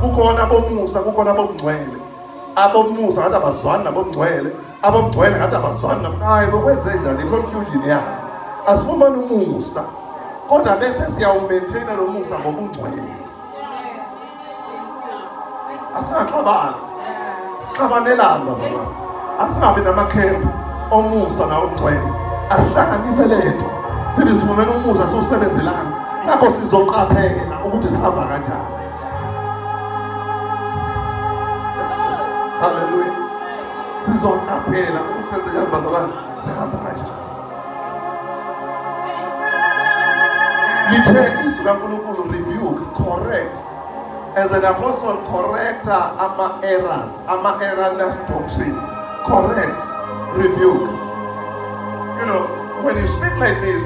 S1: Kukhona abomusa, kukhona abongcwele. Abomusa ngathi abazwani nabongcwele, abongcwele ngathi abazwani nabo. Hayi kokwenze njani i-confusion yabo. Asifumane umusa, kodwa bese siyawumaintaina lo musa ngobungcwele. Asingaxabani, sixabanelane bazalwane. Asingabi namakhempu omusa nawongcwele. Asihlanganise lento. Sithi sifumene umusa siwusebenzelana. Ngakho sizoqaphela ukuthi sihamba kanjani. Hallelujah. Sizoqaphela ukuthi senze kanjani bazalwane, sihamba kanjani. Lithe izwi kaNkulunkulu rebuke, correct. As an apostle, correct ama-errors, ama-erroneous doctrine. Correct, rebuke. You know, when you speak like this,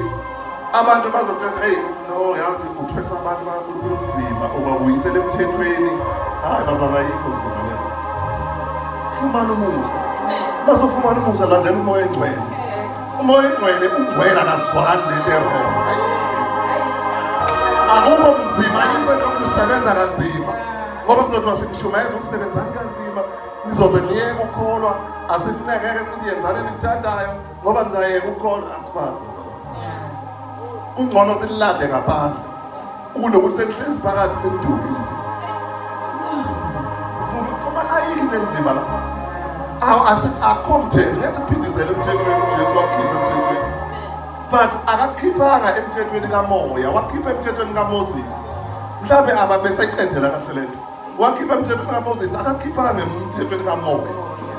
S1: abantu bazothatha, hey, no yazi uthwesa abantu bankulunkulu umzima ubabuyisele emthethweni. Hayi bazana yikho umzima leyo. Fumana umusa. Masofumana umusa landela umoya engcwele. Umoya engcwele ungcwele akazwani nento errong. Akukho mzima yinto yokusebenza kanzima. Ngoba sizodwa sikushumayeza ukusebenzani kanzima. Nizoze niyeke ukukholwa, asinicekeke sithi yenzani nikuthandayo ngoba nizayeka ukukholwa asikwazi. Kungcono sililande ngaphandle. Ukunokuthi senihlezi phakathi senidukise. Fumana ayini enzima la. Akho mthetho, ngesiphindizele emthethweni uJesu wakhipha emthethweni. But akakhiphanga emthethweni kamoya, wakhipha emthethweni kaMoses. Mhlawumbe ababeseqedela kahle lento. Wakhipha emthethweni kaMoses, akakhiphanga emthethweni kamoya.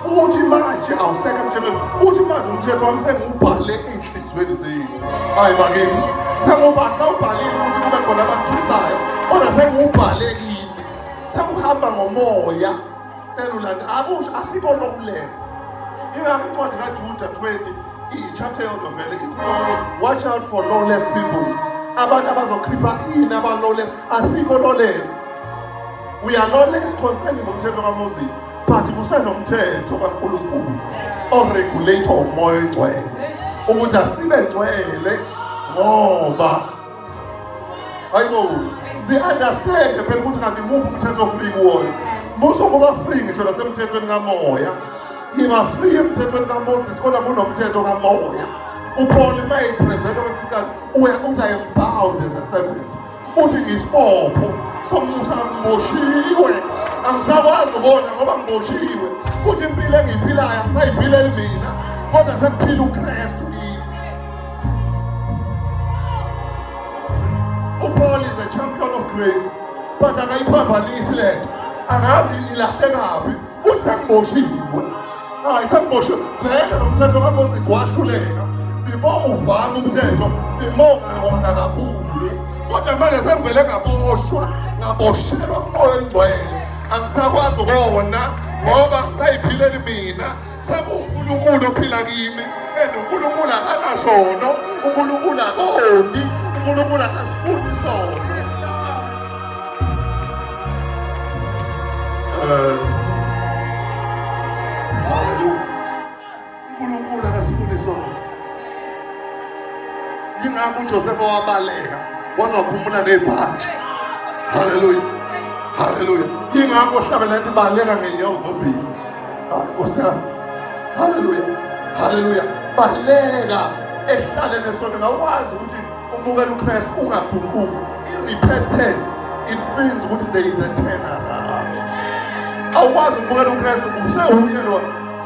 S1: Uthi manje awuseke emthethweni. Uthi manje umthetho wami sengiwubhale enhliziyweni zenu. Hayi bakithi. Sengubhalile ukuthi kube khona abakuthusayo. Kodwa sengiwubhale kini. Sengihamba ngomoya. Akusho asikho lawless. Ingakho incwadi kaJuda 20 chapter yodwa vele ikhuluma watch out for lawless people. Abantu abazokhipha ini aba lawless asikho lawless. We are lawless concerning umthetho kaMoses, but kusenomthetho kaNkulunkulu oregulator umoya engcwele ukuthi asibe ngcwele ngoba hayibo si understand phela ukuthi kanti muphi umthetho ofree kuwona. Muso kuba free ngisho nasemthethweni kamoya. Yiba free emthethweni kaMoses kodwa kunomthetho kamoya. uPaul mayipresent kwesikhathi uthi I am bound as a servant. Uthi ngisibopho somusa ngiboshiwe. Angisakwazi ukubona ngoba ngiboshiwe. Uthi impilo engiyiphilayo angisayiphileli mina kodwa sekuphila uKristu kimi. uPaul is a champion of grace but akayiphambanisi lento. Angazi ilahle kabi usengiboshiwe. Hayi sengiboshiwe vele nomthetho kaMoses wahluleka. Before uvama umthetho bimonga wona kakhulu. Kodwa manje sengivele ngaboshwa ngaboshelwa umoya engcwele. Angisakwazi ukubona ngoba ngisayiphileli mina. SekuNkulunkulu ophila kimi. uNkulunkulu akanasono, uNkulunkulu akoni, uNkulunkulu akasifuni sono. uNkulunkulu akasifuni sono. Yingakho uJoseph wabaleka wazokhumula nebhaji. Hallelujah. Hallelujah. Yingakho hlabela ethi baleka ngeenyawo zombili. Hayi Nkosi yami. Hallelujah. Hallelujah. Baleka ehlale nesono ngakwazi ukuthi umukela uKristu ungaguquki. Repentance it means ukuthi there is a turnaround. Awukwazi ukubukela uKristu usewuye lo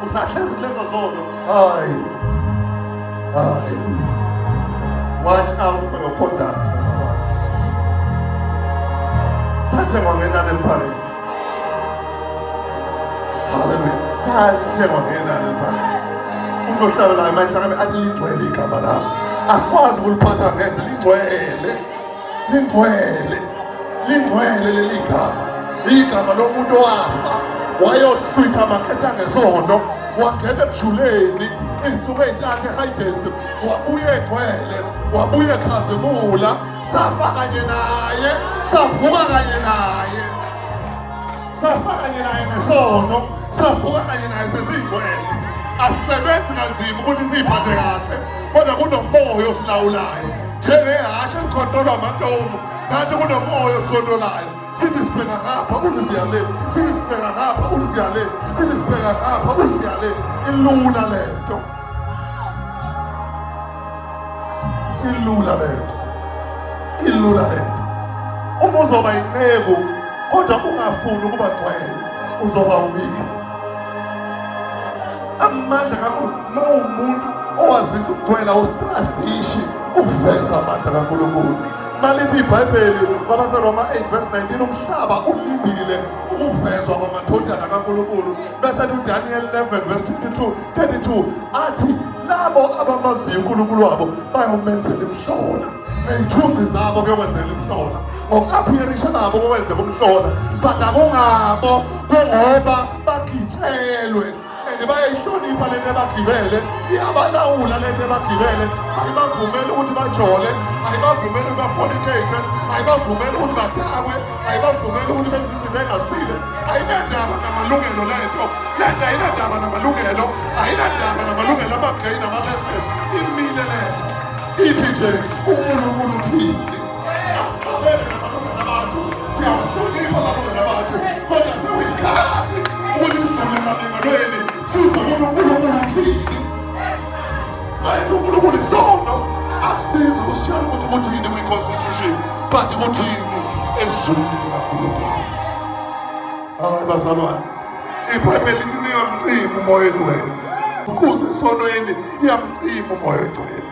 S1: usahlezi kulezo zono. Hayi. Watch out for your conduct. Sathengwa ngenani eliphakeme. Hallelujah. Sathengwa ngenani eliphakeme. Uzohlala emahlakeni athi ligcwele igama lakho. Asikwazi ukuliphatha ngeze ligcwele. Ligcwele leli gama. Igama lomuntu wafa wayohlwitha amakhetha ngesono wangena ebujuleni insuku ey'ntathu eHadesi wabuye egcwele wabuye ekhazimula safa kanye naye savuka kanye naye ngesono savuka kanye naye sezigcwele. Asisebenzi kanzima ukuthi siyiphathe kahle kodwa kunomoya osilawulayo njengehashe elikhontrolwa amantomu nathi kunomoya osikhontrolayo. Sithi sibheka ngapha uthi siyale, sithi sibheka ngapha uthi siyale, sithi sibheka ngapha uthi siyale. Ilula lento. Uma uzoba inceku kodwa ungafuni ukuba gcwele uzoba weak. Amandla kakhulu umuntu owazisa ukugcwela ustrategy uveza amandla kaNkulunkulu. Malithi iBhayibheli kwabaseRoma 8:19 umhlaba ulindile ukuvezwa kwamathondana kaNkulunkulu. Bese uDaniel 11:32 athi labo abamaziyo uNkulunkulu wabo bayomenzela imhlola. Ney'thunzi zabo kuyokwenzela imhlola. Ngoku-appearisha nabo kukwenzeka umhlola. But akungabo kungoba bagitshelwe and bayayihlonipha lento abagibele, iyabalawula lento abagibele, ayibavumeli ukuthi bajole, ayibavumeli ukuthi bafornicate, ayibavumeli ukuthi bathakwe, ayibavumeli ukuthi benze izinto engasile. Ayinandaba namalungelo lento, lento ayinandaba namalungelo, ayinandaba namalungelo ama-gay nama-lesbian. Imile lento, ithi nje uNkulunkulu uthini. Asiqabele namalungelo abantu, siyawahlonipha amalungelo abantu, kodwa sekuyisikhathi ukuthi sidlule emalingelweni sizwe uNkulunkulu uthini. Manje uNkulunkulu isono akusizi ukusitshela ukuthi uthini kwi-constitution, but uthini ezulwini likaNkulunkulu. Hayi bazalwane, iBhayibheli lithi niyamcima umoya engcwele, ukuze esonweni iyamcima umoya engcwele.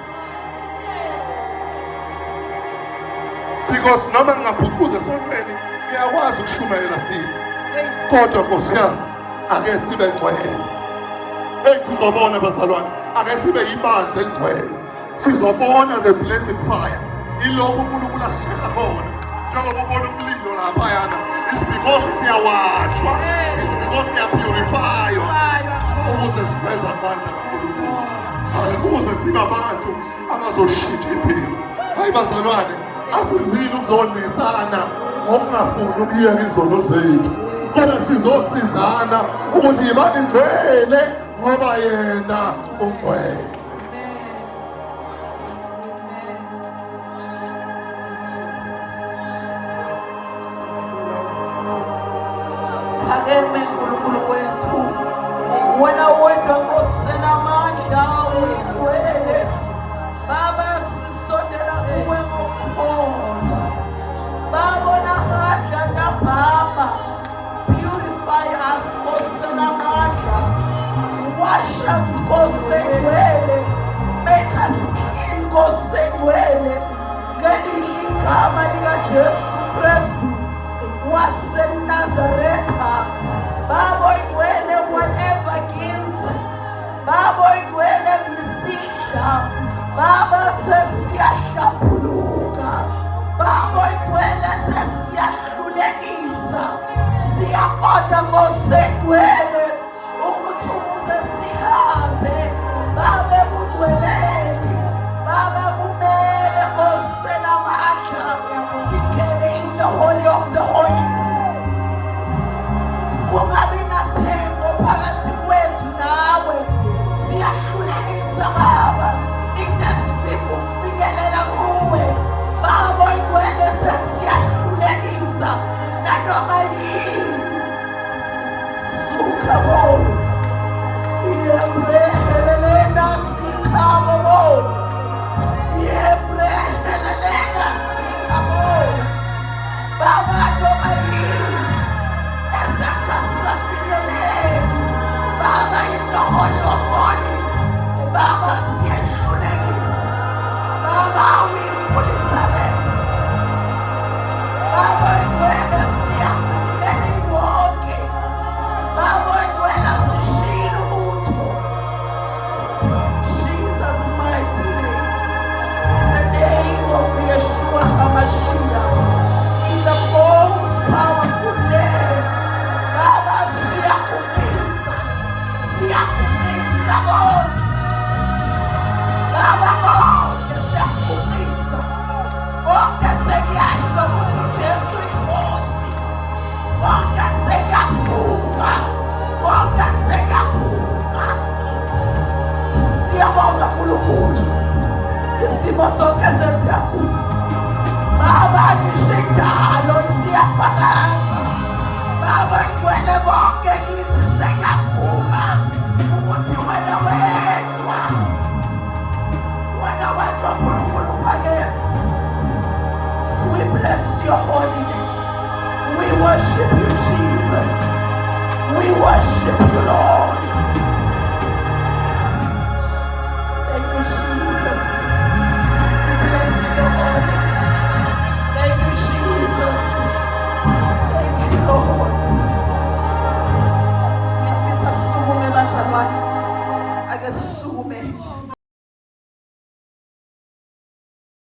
S1: Because noma ngingabhukuza esonweni ngiyakwazi ukushumayela still, kodwa Nkosi yami ake sibe ngcwele. Sizobona bazalwane, ake sibe yibandla engcwele, sizobona the blazing fire. Ilokhu uNkulunkulu asishela khona njengoba ubona umlilo laphayana. It's because siyawashwa, it's because siyapurifywa ukuze siveze amandla kaNkulunkulu. Ukuze sibe abantu abazoshintsha impilo. Hayi bazalwane, asizile ukuzonisana ngokungafuni ukuyeka izono zethu, kodwa sizosizana ukuthi yibani ngcwele ngoba yena ungcwele.
S3: Phakeme uNkulunkulu wethu, wena wedwa Nkosi enamandla uyingcwele. Baba, sisondela kuwe ngokukholwa. Baba onamandla kaBaba, purify us Nkosi enamandla, wash us Nkosi engcwele, make us clean Nkosi engcwele, ngelihle igama likaJesu Kristu waseNazaretha. Baba ingcwele, whatever guilt, Baba ingcwele msihla, Baba sesiyahlambuluka, Baba ingcwele sesiyahlulekisa, siyaqonda Nkosi engcwele ukuthi ukuze sihambe Baba ebungcweleni, Baba kumele Nkosi enamandla singene in the holy of the holies. Kungabi nasengo phakathi kwethu nawe, siyahlulekisa Baba, indasifika ukufikelela kuwe. Baba ingcwele sesiyahlulekisa nanoma yini. Suka bo, yebrehelelena sikabo bo, yebrehelelena sikabo. Baba noma yini esenza singafinyeleli, Baba in the holy of holies, Baba siyahlulekisa. Baba we fully surrender. Baba ingcwele siyafinyeleli wonke. Baba ingcwele sishilo utho. Jesus mighty name, in the name of Yeshua HaMashiach, in the most powerful name. Baba siyakumisa, siyakumisa konke. Baba konke siyakumisa, konke sekuyasho ukuthi uJesu inkosi, konke sekuyavuka, konke sekuyavuka. Siyabonga uNkulunkulu, isimo sonke sesiyaguqa. Baba ngisho indalo isiyafakaza. Baba ingcwele bonke kithi sekuyavuma ukuthi wena wedwa uNkulunkulu phakeme. We bless your holy name. We worship you, Jesus. We worship you, Lord.